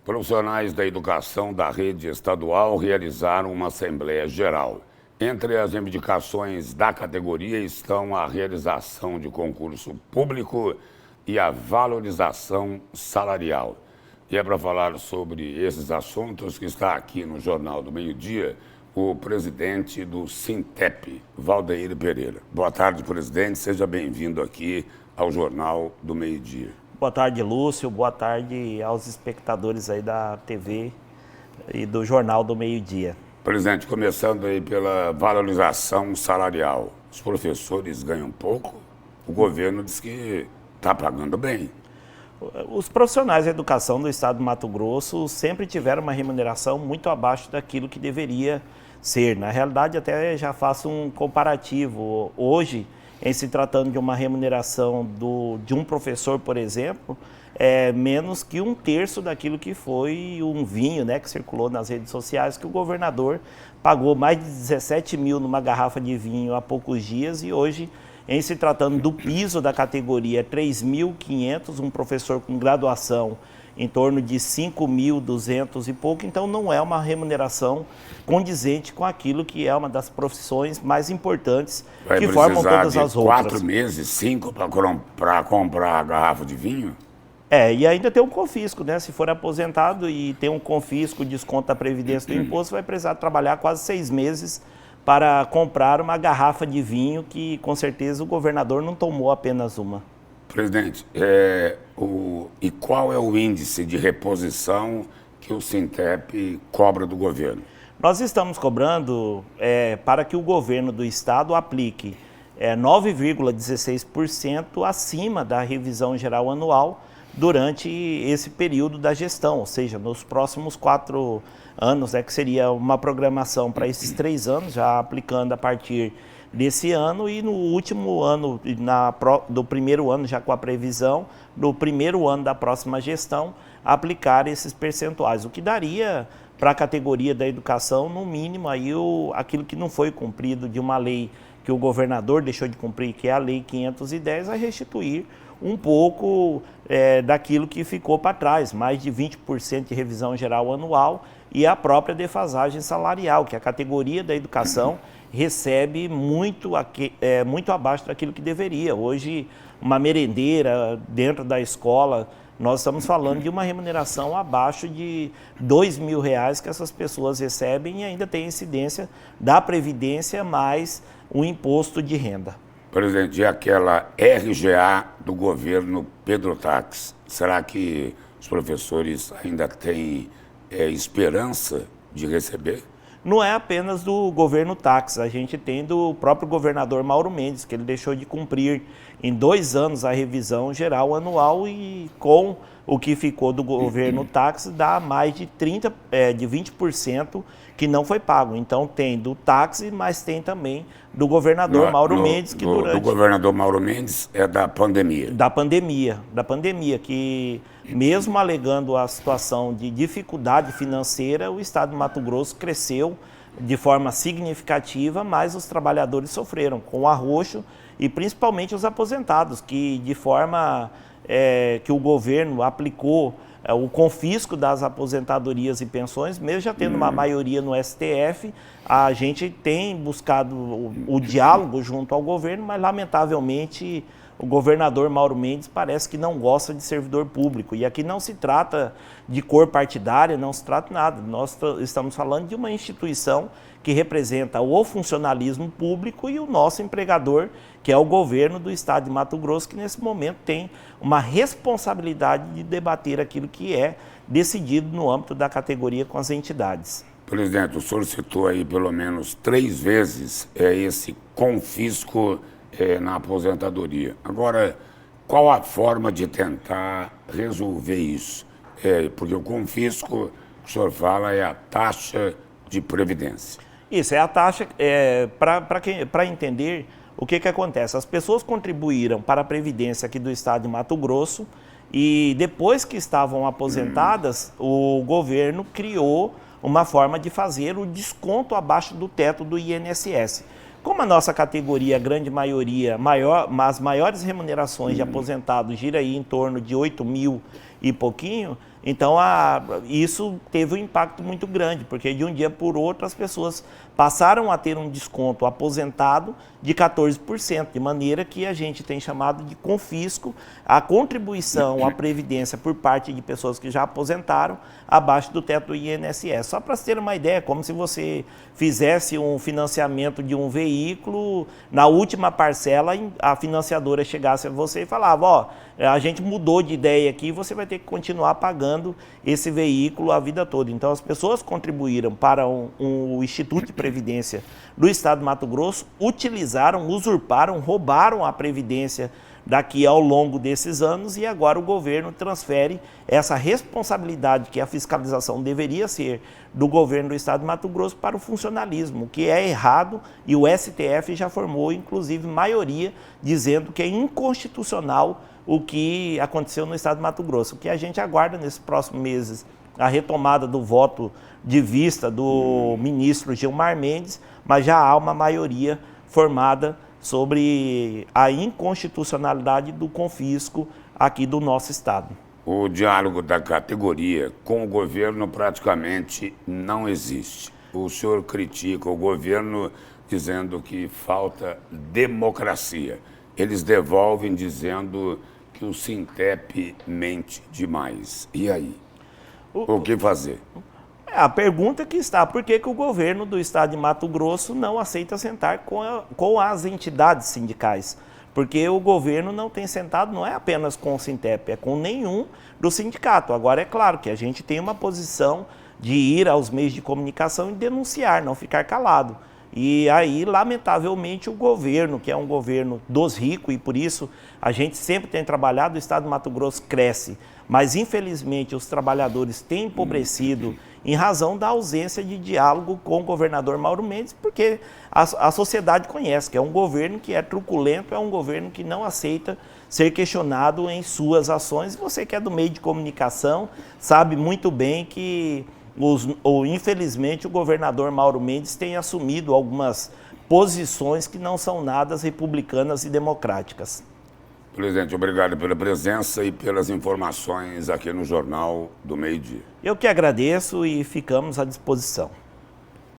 Profissionais da educação da rede estadual realizaram uma Assembleia Geral. Entre as reivindicações da categoria estão a realização de concurso público e a valorização salarial. E é para falar sobre esses assuntos que está aqui no Jornal do Meio-Dia o presidente do Sintep, Valdeir Pereira. Boa tarde, presidente. Seja bem-vindo aqui ao Jornal do Meio-Dia. Boa tarde, Lúcio. Boa tarde aos espectadores aí da TV e do Jornal do Meio-Dia. Presidente, começando aí pela valorização salarial. Os professores ganham pouco, o governo diz que está pagando bem. Os profissionais da educação do estado do Mato Grosso sempre tiveram uma remuneração muito abaixo daquilo que deveria ser. Na realidade, até já faço um comparativo. Hoje, em se tratando de uma remuneração de um professor, por exemplo, é menos que 1/3 daquilo que foi um vinho, né, que circulou nas redes sociais, que o governador pagou mais de 17 mil numa garrafa de vinho há poucos dias e hoje, em se tratando do piso da categoria 3.500, um professor com graduação em torno de 5.200 e pouco, então não é uma remuneração condizente com aquilo que é uma das profissões mais importantes que formam todas as outras. 4 meses, 5 para comprar a garrafa de vinho? E ainda tem um confisco, né? Se for aposentado e tem um confisco, desconto da Previdência do Imposto, vai precisar trabalhar quase 6 meses para comprar uma garrafa de vinho que, com certeza, o governador não tomou apenas uma. Presidente, e qual é o índice de reposição que o Sintep cobra do governo? Nós estamos cobrando para que o governo do estado aplique 9,16% acima da revisão geral anual durante esse período da gestão, ou seja, nos próximos 4 anos, que seria uma programação para esses 3 anos, já aplicando a partir desse ano e no último ano, do primeiro ano, já com a previsão, do primeiro ano da próxima gestão, aplicar esses percentuais, o que daria para a categoria da educação, no mínimo, aí aquilo que não foi cumprido de uma lei que o governador deixou de cumprir, que é a Lei 510, a restituir um pouco daquilo que ficou para trás, mais de 20% de revisão geral anual e a própria defasagem salarial, que a categoria da educação recebe muito abaixo daquilo que deveria. Hoje, uma merendeira dentro da escola, nós estamos falando de uma remuneração abaixo de R$2.000 que essas pessoas recebem e ainda tem incidência da Previdência mais o imposto de renda. Presidente, e aquela RGA do governo Pedro Tax, será que os professores ainda têm esperança de receber? Não é apenas do governo Tax, a gente tem do próprio governador Mauro Mendes, que ele deixou de cumprir em 2 anos a revisão geral anual e com o que ficou do governo Tax dá mais de 20% que não foi pago. Então tem do Tax, mas tem também do governador Mauro Mendes, que do governador Mauro Mendes é da pandemia. Da pandemia, que mesmo alegando a situação de dificuldade financeira, o estado do Mato Grosso cresceu de forma significativa, mas os trabalhadores sofreram com o arroxo e principalmente os aposentados, que de forma que o governo aplicou o confisco das aposentadorias e pensões, mesmo já tendo uma maioria no STF, a gente tem buscado o diálogo junto ao governo, mas lamentavelmente o governador Mauro Mendes parece que não gosta de servidor público. E aqui não se trata de cor partidária, não se trata de nada. Nós estamos falando de uma instituição que representa o funcionalismo público e o nosso empregador, que é o governo do estado de Mato Grosso, que nesse momento tem uma responsabilidade de debater aquilo que é decidido no âmbito da categoria com as entidades. Presidente, o senhor citou aí pelo menos 3 vezes esse confisco na aposentadoria. Agora, qual a forma de tentar resolver isso? Porque o confisco, o senhor fala, é a taxa de previdência. Isso, é a taxa, para entender o que acontece. As pessoas contribuíram para a Previdência aqui do estado de Mato Grosso e depois que estavam aposentadas, o governo criou uma forma de fazer o desconto abaixo do teto do INSS. Como a nossa categoria, a grande maioria, as maiores remunerações de aposentados gira aí em torno de 8 mil e pouquinho, Então, isso teve um impacto muito grande, porque de um dia por outro as pessoas passaram a ter um desconto aposentado de 14%, de maneira que a gente tem chamado de confisco a contribuição à Previdência por parte de pessoas que já aposentaram abaixo do teto do INSS. Só para ter uma ideia, como se você fizesse um financiamento de um veículo, na última parcela a financiadora chegasse a você e falava, ó, a gente mudou de ideia aqui, você vai ter que continuar pagando esse veículo a vida toda. Então as pessoas contribuíram para o Instituto de Previdência do Estado de Mato Grosso, utilizaram, usurparam, roubaram a Previdência daqui ao longo desses anos e agora o governo transfere essa responsabilidade que a fiscalização deveria ser do governo do Estado de Mato Grosso para o funcionalismo, que é errado, e o STF já formou, inclusive, maioria dizendo que é inconstitucional o que aconteceu no Estado de Mato Grosso. O que a gente aguarda nesses próximos meses, a retomada do voto de vista do ministro Gilmar Mendes, mas já há uma maioria formada sobre a inconstitucionalidade do confisco aqui do nosso Estado. O diálogo da categoria com o governo praticamente não existe. O senhor critica o governo dizendo que falta democracia. Eles devolvem dizendo que o Sintep mente demais. E aí? O que fazer? A pergunta que está, por que o governo do Estado de Mato Grosso não aceita sentar com as entidades sindicais? Porque o governo não tem sentado, não é apenas com o Sintep, é com nenhum do sindicato. Agora, é claro que a gente tem uma posição de ir aos meios de comunicação e denunciar, não ficar calado. E aí, lamentavelmente, o governo, que é um governo dos ricos, e por isso a gente sempre tem trabalhado, o Estado de Mato Grosso cresce, mas infelizmente os trabalhadores têm empobrecido em razão da ausência de diálogo com o governador Mauro Mendes, porque a sociedade conhece que é um governo que é truculento, é um governo que não aceita ser questionado em suas ações. Você que é do meio de comunicação sabe muito bem que infelizmente o governador Mauro Mendes tem assumido algumas posições que não são nada republicanas e democráticas. Presidente, obrigado pela presença e pelas informações aqui no Jornal do Meio-Dia. Eu que agradeço e ficamos à disposição.